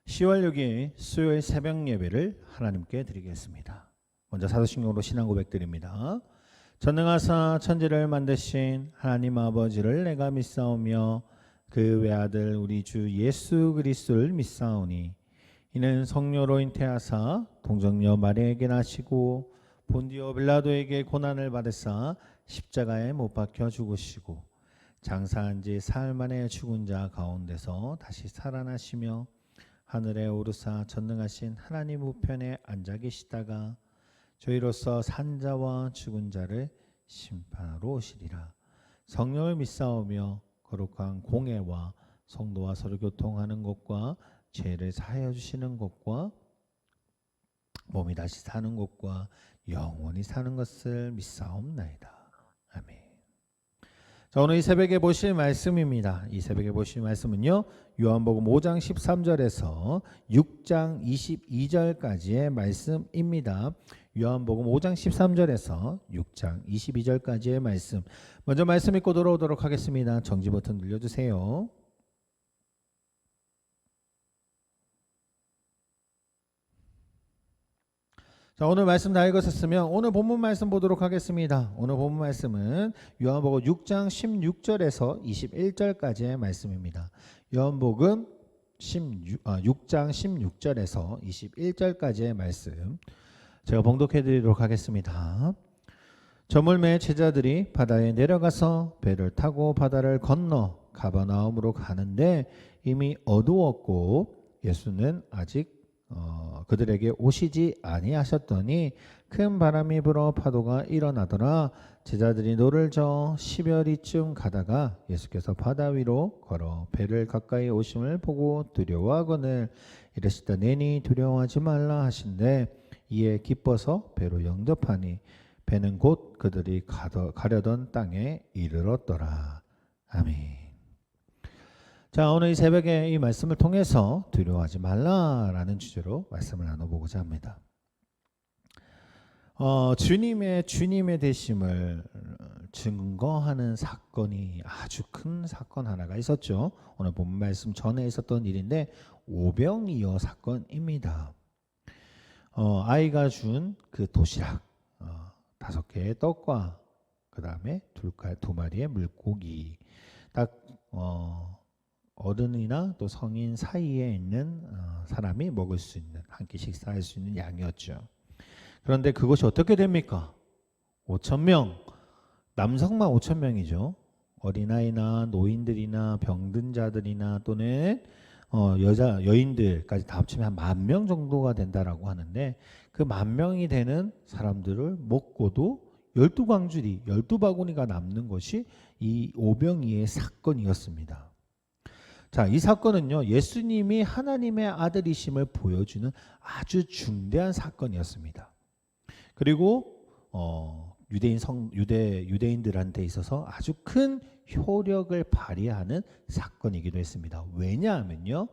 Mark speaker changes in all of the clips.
Speaker 1: 10월 6일 수요일 새벽 예배를 하나님께 드리겠습니다. 먼저 사도신경으로 신앙 고백드립니다. 전능하사 천지를 만드신 하나님 아버지를 내가 믿사오며 그 외아들 우리 주 예수 그리스도를 믿사오니 이는 성령으로 잉태하사 동정녀 마리아에게 나시고 본디오 빌라도에게 고난을 받으사 십자가에 못 박혀 죽으시고 장사한 지 사흘 만에 죽은 자 가운데서 다시 살아나시며 하늘에 오르사 전능하신 하나님 우편에 앉아 계시다가 저희로서 산자와 죽은 자를 심판하러 오시리라. 성령을 믿사오며 거룩한 공회와 성도와 서로 교통하는 것과 죄를 사하여 주시는 것과 몸이 다시 사는 것과 영원히 사는 것을 믿사옵나이다. 아멘. 자, 오늘 이 새벽에 보실 말씀입니다. 이 새벽에 보실 말씀은요, 요한복음 5장 13절에서 6장 22절까지의 말씀입니다. 요한복음 5장 13절에서 6장 22절까지의 말씀. 먼저 말씀 읽고 돌아오도록 하겠습니다. 정지 버튼 눌러주세요. 자, 오늘 말씀 다 읽으셨으면 오늘 본문 말씀 보도록 하겠습니다. 오늘 본문 말씀은 요한복음 6장 16절에서 21절까지의 말씀입니다. 요한복음 6장 16절에서 21절까지의 말씀 제가 봉독해 드리도록 하겠습니다. 저물매 제자들이 바다에 내려가서 배를 타고 바다를 건너 가버나움으로 가는데 이미 어두웠고 예수는 아직 그들에게 오시지 아니하셨더니 큰 바람이 불어 파도가 일어나더라. 제자들이 노를 저어 10여리쯤 가다가 예수께서 바다 위로 걸어 배를 가까이 오심을 보고 두려워하거늘 이르시다 내니 두려워하지 말라 하신대 이에 기뻐서 배로 영접하니 배는 곧 그들이 가려던 땅에 이르렀더라. 아멘. 자, 오늘 이 새벽에 이 말씀을 통해서 두려워하지 말라라는 주제로 말씀을 나눠보고자 합니다. 주님의 되심을 증거하는 사건이 아주 큰 사건 하나가 있었죠. 오늘 본 말씀 전에 있었던 일인데 오병이어 사건입니다. 아이가 준 그 도시락 5개의 떡과 그 다음에 2마리의 물고기 딱 어른이나 또 성인 사이에 있는 사람이 먹을 수 있는 한 끼 식사할 수 있는 양이었죠. 그런데 그것이 어떻게 됩니까? 5,000명, 남성만 5,000명이죠. 어린아이나 노인들이나 병든 자들이나 또는 여인들까지 다 합치면 한 10,000명 정도가 된다라고 하는데 그 10,000명이 되는 사람들을 먹고도 12광주리, 12바구니가 남는 것이 이 오병이의 사건이었습니다. 자, 이 사건은요, 예수님이 하나님의 아들이심을 보여주는 아주 중대한 사건이었습니다. 그리고 유대인들한테 있어서 아주 큰 효력을 발휘하는 사건이기도 했습니다. 왜냐하면요,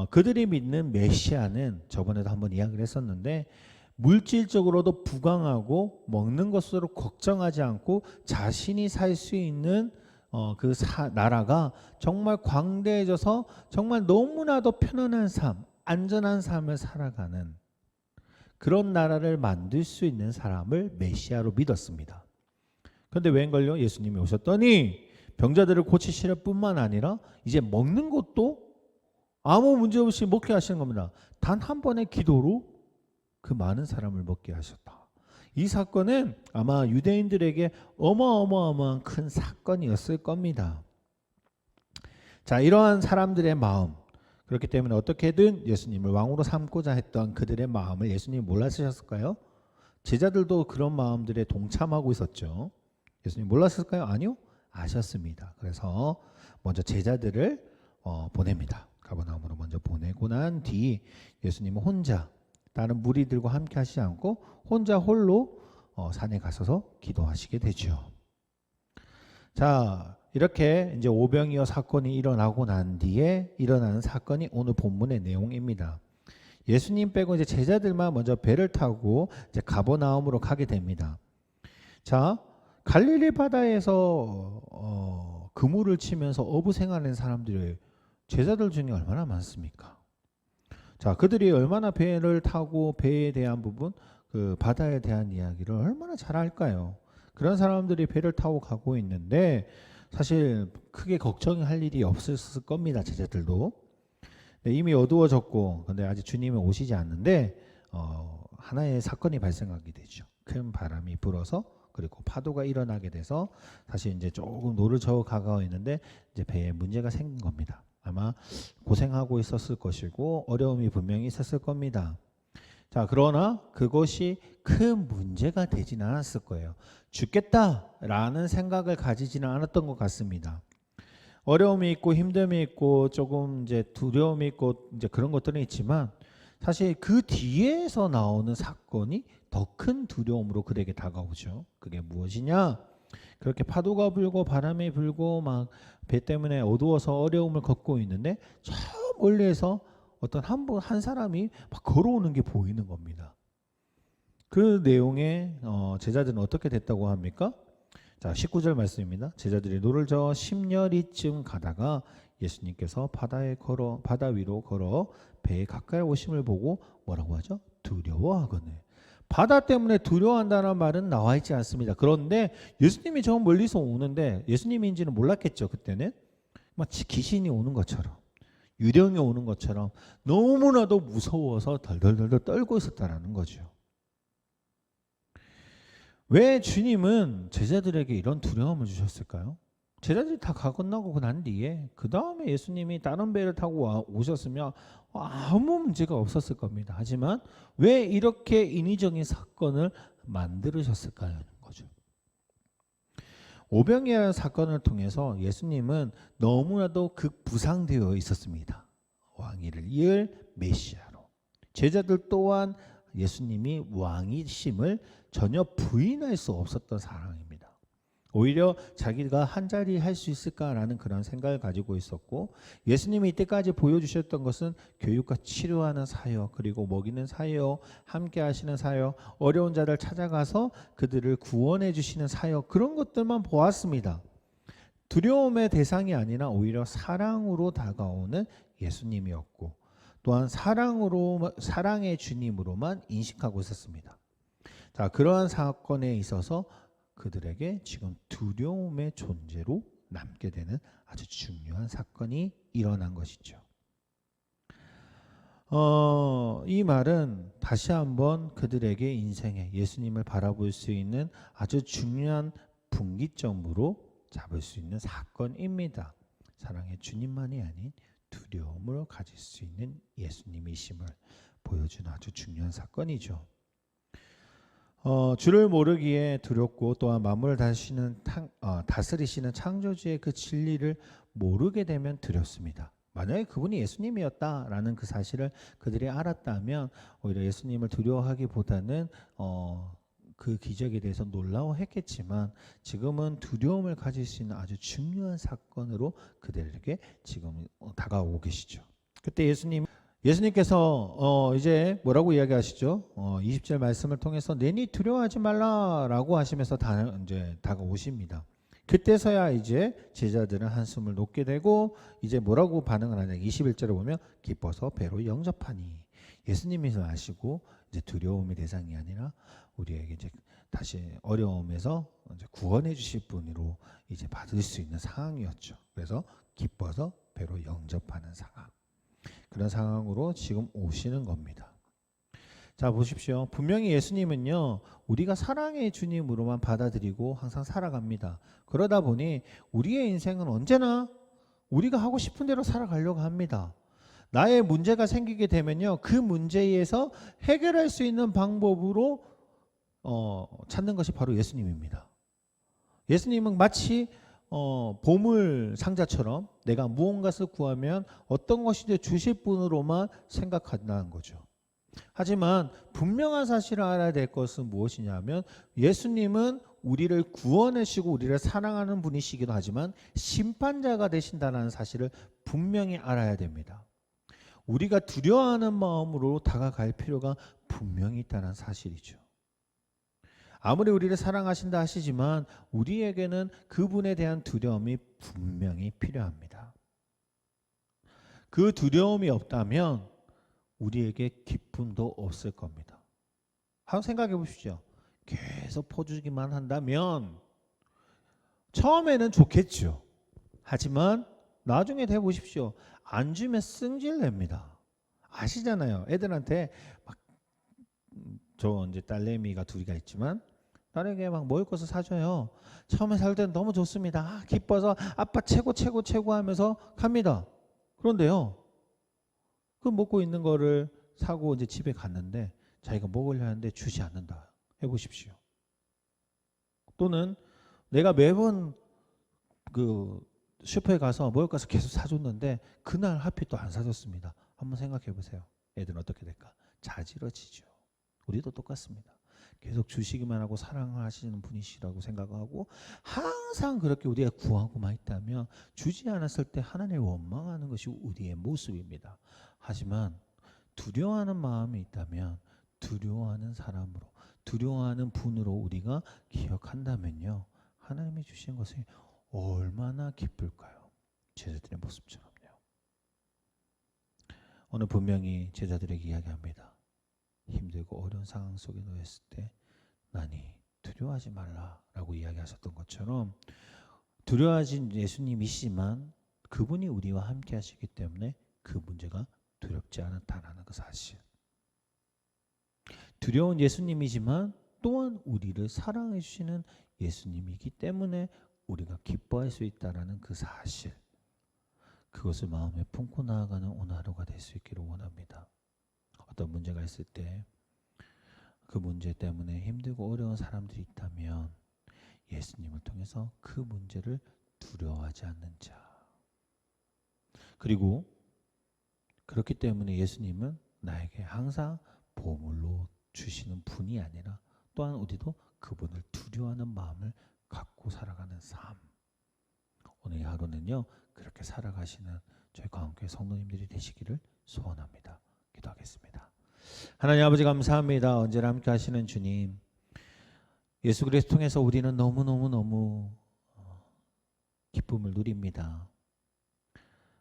Speaker 1: 그들이 믿는 메시아는 저번에도 한번 이야기를 했었는데 물질적으로도 부강하고 먹는 것으로 걱정하지 않고 자신이 살 수 있는 나라가 정말 광대해져서 정말 너무나도 편안한 삶, 안전한 삶을 살아가는 그런 나라를 만들 수 있는 사람을 메시아로 믿었습니다. 그런데 웬걸요? 예수님이 오셨더니 병자들을 고치실 뿐만 아니라 이제 먹는 것도 아무 문제 없이 먹게 하시는 겁니다. 단 한 번의 기도로 그 많은 사람을 먹게 하셨다. 이 사건은 아마 유대인들에게 어마어마한 큰 사건이었을 겁니다. 자, 이러한 사람들의 마음, 그렇기 때문에 어떻게든 예수님을 왕으로 삼고자 했던 그들의 마음을 예수님이 몰랐으셨을까요? 제자들도 그런 마음들에 동참하고 있었죠. 예수님 몰랐을까요? 아니요, 아셨습니다. 그래서 먼저 제자들을 보냅니다. 가버나움으로 먼저 보내고 난 뒤 예수님은 혼자 다른 무리들과 함께 하시지 않고 혼자 홀로 산에 가셔서 기도하시게 되죠. 자, 이렇게 이제 오병이어 사건이 일어나고 난 뒤에 일어나는 사건이 오늘 본문의 내용입니다. 예수님 빼고 이제 제자들만 먼저 배를 타고 이제 가버나움으로 가게 됩니다. 자, 갈릴리 바다에서 그물을 치면서 어부 생활하는 사람들이 제자들 중에 얼마나 많습니까? 자, 그들이 얼마나 배를 타고 배에 대한 부분, 그 바다에 대한 이야기를 얼마나 잘 알까요? 그런 사람들이 배를 타고 가고 있는데 사실 크게 걱정할 일이 없었을 겁니다. 제자들도. 네, 이미 어두워졌고 근데 아직 주님이 오시지 않는데 하나의 사건이 발생하게 되죠. 큰 바람이 불어서 그리고 파도가 일어나게 돼서 사실 이제 조금 노를 저어 가까워 있는데 이제 배에 문제가 생긴 겁니다. 아마 고생하고 있었을 것이고 어려움이 분명히 있었을 겁니다. 자, 그러나 그것이 큰 문제가 되지는 않았을 거예요. 죽겠다라는 생각을 가지지는 않았던 것 같습니다. 어려움이 있고 힘듦이 있고 조금 이제 두려움이 있고 이제 그런 것들은 있지만 사실 그 뒤에서 나오는 사건이 더 큰 두려움으로 그에게 다가오죠. 그게 무엇이냐? 그렇게 파도가 불고 바람이 불고 막 배 때문에 어두워서 어려움을 겪고 있는데 저 멀리에서 어떤 한 사람이 막 걸어오는 게 보이는 겁니다. 그 내용에 제자들은 어떻게 됐다고 합니까? 자, 19절 말씀입니다. 제자들이 노를 저어 10여리쯤 가다가 예수님께서 바다 위로 걸어 배에 가까이 오심을 보고 뭐라고 하죠? 두려워하거늘. 바다 때문에 두려워한다는 말은 나와 있지 않습니다. 그런데 예수님이 저 멀리서 오는데 예수님인지는 몰랐겠죠. 그때는 마치 귀신이 오는 것처럼 유령이 오는 것처럼 너무나도 무서워서 덜덜덜 떨고 있었다라는 거죠. 왜 주님은 제자들에게 이런 두려움을 주셨을까요? 제자들이 다 가건너고 난 뒤에 그 다음에 예수님이 다른 배를 타고 오셨으면 아무 문제가 없었을 겁니다. 하지만 왜 이렇게 인위적인 사건을 만들으셨을까요? 하는 거죠. 오병이라는 사건을 통해서 예수님은 너무나도 극부상되어 있었습니다. 왕위를 이을 메시아로. 제자들 또한 예수님이 왕이심을 전혀 부인할 수 없었던 사람입니다. 오히려 자기가 한 자리 할 수 있을까라는 그런 생각을 가지고 있었고 예수님이 이때까지 보여주셨던 것은 교육과 치료하는 사역 그리고 먹이는 사역 함께 하시는 사역 어려운 자를 찾아가서 그들을 구원해 주시는 사역 그런 것들만 보았습니다. 두려움의 대상이 아니라 오히려 사랑으로 다가오는 예수님이었고 또한 사랑의 주님으로만 인식하고 있었습니다. 자, 그러한 사건에 있어서 그들에게 지금 두려움의 존재로 남게 되는 아주 중요한 사건이 일어난 것이죠. 이 말은 다시 한번 그들에게 인생에 예수님을 바라볼 수 있는 아주 중요한 분기점으로 잡을 수 있는 사건입니다. 사랑의 주님만이 아닌 두려움을 가질 수 있는 예수님이심을 보여주는 아주 중요한 사건이죠. 주를 모르기에 두렵고 또한 만물을 다스리시는 창조주의 그 진리를 모르게 되면 두렵습니다. 만약에 그분이 예수님이었다라는 그 사실을 그들이 알았다면 오히려 예수님을 두려워하기보다는 그 기적에 대해서 놀라워했겠지만 지금은 두려움을 가질 수 있는 아주 중요한 사건으로 그들에게 지금 다가오고 계시죠. 그때 예수님께서 이제 뭐라고 이야기하시죠? 20절 말씀을 통해서 내니 두려워하지 말라라고 하시면서 이제 다가오십니다. 그때서야 이제 제자들은 한숨을 놓게 되고 이제 뭐라고 반응을 하냐? 21절에 보면 기뻐서 배로 영접하니 예수님이 아시고 이제 두려움의 대상이 아니라 우리에게 이제 다시 어려움에서 이제 구원해 주실 분으로 이제 받을 수 있는 상황이었죠. 그래서 기뻐서 배로 영접하는 상황. 그런 상황으로 지금 오시는 겁니다. 자, 보십시오. 분명히 예수님은요, 우리가 사랑의 주님으로만 받아들이고 항상 살아갑니다. 그러다 보니 우리의 인생은 언제나 우리가 하고 싶은 대로 살아가려고 합니다. 나의 문제가 생기게 되면요, 그 문제에서 해결할 수 있는 방법으로 찾는 것이 바로 예수님입니다. 예수님은 마치 보물 상자처럼 내가 무언가를 구하면 어떤 것인지 주실 분으로만 생각한다는 거죠. 하지만 분명한 사실을 알아야 될 것은 무엇이냐면 예수님은 우리를 구원하시고 우리를 사랑하는 분이시기도 하지만 심판자가 되신다는 사실을 분명히 알아야 됩니다. 우리가 두려워하는 마음으로 다가갈 필요가 분명히 있다는 사실이죠. 아무리 우리를 사랑하신다 하시지만 우리에게는 그분에 대한 두려움이 분명히 필요합니다. 그 두려움이 없다면 우리에게 기쁨도 없을 겁니다. 한번 생각해 보십시오. 계속 퍼주기만 한다면 처음에는 좋겠죠. 하지만 나중에 돼 보십시오. 안 주면 승질 냅니다. 아시잖아요. 애들한테 막 저 이제 딸내미가 둘이가 있지만 딸에게 막 먹을 것을 사줘요. 처음에 살 때는 너무 좋습니다. 기뻐서 아빠 최고 최고 최고 하면서 갑니다. 그런데요, 그 먹고 있는 거를 사고 이제 집에 갔는데 자기가 먹으려 하는데 주지 않는다. 해보십시오. 또는 내가 매번 그 슈퍼에 가서 먹을 것을 계속 사줬는데 그날 하필 또 안 사줬습니다. 한번 생각해 보세요. 애들은 어떻게 될까? 자지러지죠. 우리도 똑같습니다. 계속 주시기만 하고 사랑하시는 분이시라고 생각하고 항상 그렇게 우리가 구하고만 있다면 주지 않았을 때 하나님을 원망하는 것이 우리의 모습입니다. 하지만 두려워하는 마음이 있다면 두려워하는 사람으로, 두려워하는 분으로 우리가 기억한다면요, 하나님이 주신 것이 얼마나 기쁠까요? 제자들의 모습처럼요. 오늘 분명히 제자들에게 이야기합니다. 힘들고 어려운 상황 속에 놓였을 때 나니 두려워하지 말라라고 이야기하셨던 것처럼 두려워하신 예수님이시지만 그분이 우리와 함께 하시기 때문에 그 문제가 두렵지 않다라는 그 사실. 두려운 예수님이지만 또한 우리를 사랑해 주시는 예수님이기 때문에 우리가 기뻐할 수 있다라는 그 사실. 그것을 마음에 품고 나아가는 오늘 하루가 될 수 있기를 원합니다. 어떤 문제가 있을 때 그 문제 때문에 힘들고 어려운 사람들이 있다면 예수님을 통해서 그 문제를 두려워하지 않는 자. 그리고 그렇기 때문에 예수님은 나에게 항상 보물로 주시는 분이 아니라 또한 우리도 그분을 두려워하는 마음을 갖고 살아가는 삶. 오늘 이 하루는요, 그렇게 살아가시는 저희 광교회 성도님들이 되시기를 소원합니다. 기도하겠습니다. 하나님 아버지 감사합니다. 언제나 함께 하시는 주님, 예수 그리스도 통해서 우리는 너무 기쁨을 누립니다.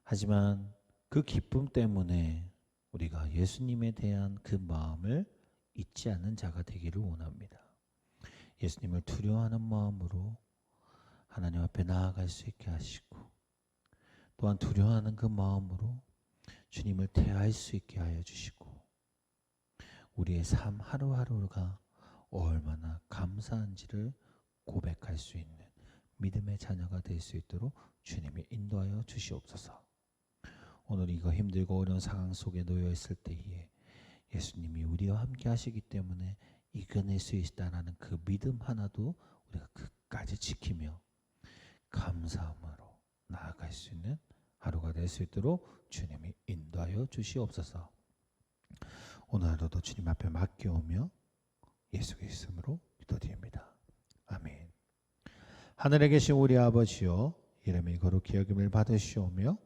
Speaker 1: 하지만 그 기쁨 때문에 우리가 예수님에 대한 그 마음을 잊지 않는 자가 되기를 원합니다. 예수님을 두려워하는 마음으로 하나님 앞에 나아갈 수 있게 하시고 또한 두려워하는 그 마음으로 주님을 대할 수 있게 하여 주시고 우리의 삶 하루하루가 얼마나 감사한지를 고백할 수 있는 믿음의 자녀가 될 수 있도록 주님이 인도하여 주시옵소서. 오늘 이거 힘들고 어려운 상황 속에 놓여 있을 때에 예수님이 우리와 함께 하시기 때문에 이겨낼 수 있다는 그 믿음 하나도 우리가 끝까지 지키며 감사함으로 나아갈 수 있는 하루가 될 수 있도록 주님이 인도하여 주시옵소서. 오늘 하루도 주님 앞에 맡겨오며 예수 그리스도로 기도드립니다. 아멘. 하늘에 계신 우리 아버지여, 이름이 거룩히 여김을 받으시오며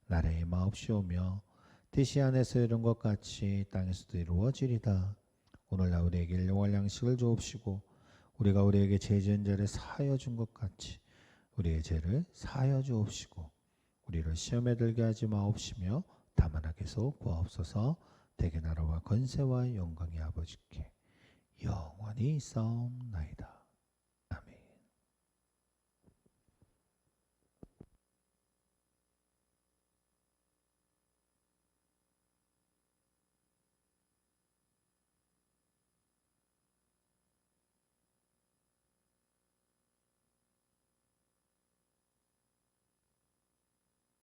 Speaker 1: 나라의 마옵시오며 뜻이 하늘에서 이룬 것 같이 땅에서도 이루어지리다. 오늘날 우리에게 일용할 양식을 주옵시고 우리가 우리에게 죄 지은 자를 사하여 준 것 같이 우리의 죄를 사하여 주옵시고 우리를 시험에 들게 하지 마옵시며 다만 악에서 구하옵소서. 대개 나라와 권세와 영광이 아버지께 영원히 있사옵나이다.